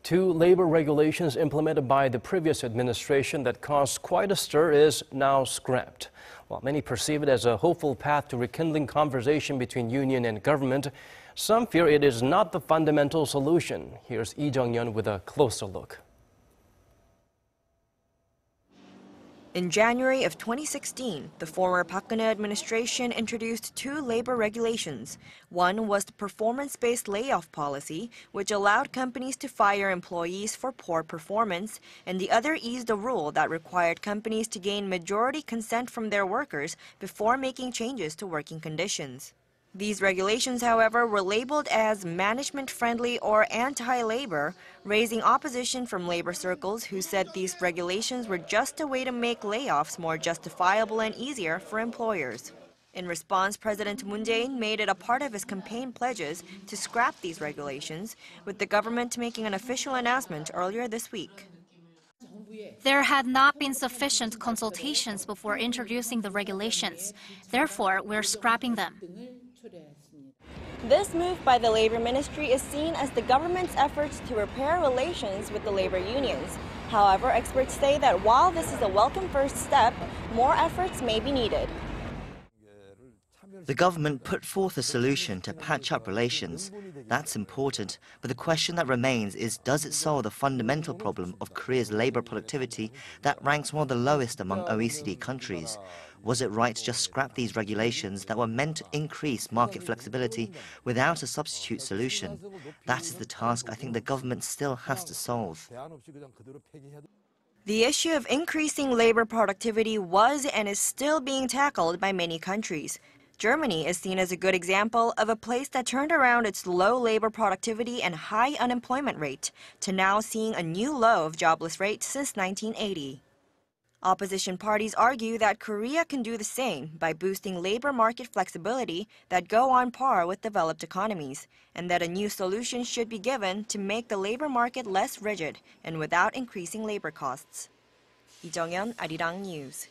Two labor regulations implemented by the previous administration that caused quite a stir is now scrapped. While many perceive it as a hopeful path to rekindling conversation between union and government, some fear it is not the fundamental solution. Here's Lee Jeong-yeon with a closer look. In January of 2016, the former Park Geun-hye administration introduced two labor regulations. One was the performance-based layoff policy, which allowed companies to fire employees for poor performance, and the other eased a rule that required companies to gain majority consent from their workers before making changes to working conditions. These regulations, however, were labeled as management-friendly or anti-labor, raising opposition from labor circles who said these regulations were just a way to make layoffs more justifiable and easier for employers. In response, President Moon Jae-in made it a part of his campaign pledges to scrap these regulations, with the government making an official announcement earlier this week. There had not been sufficient consultations before introducing the regulations. Therefore, we're scrapping them. This move by the Labor Ministry is seen as the government's efforts to repair relations with the labor unions. However, experts say that while this is a welcome first step, more efforts may be needed. The government put forth a solution to patch up relations. That's important, but the question that remains is, does it solve the fundamental problem of Korea's labor productivity that ranks one of the lowest among OECD countries? Was it right to just scrap these regulations that were meant to increase market flexibility without a substitute solution? That is the task I think the government still has to solve. The issue of increasing labor productivity was and is still being tackled by many countries. Germany is seen as a good example of a place that turned around its low labor productivity and high unemployment rate to now seeing a new low of jobless rate since 1980. Opposition parties argue that Korea can do the same by boosting labor market flexibility that go on par with developed economies, and that a new solution should be given to make the labor market less rigid and without increasing labor costs. Lee Jeong-yeon, Arirang News.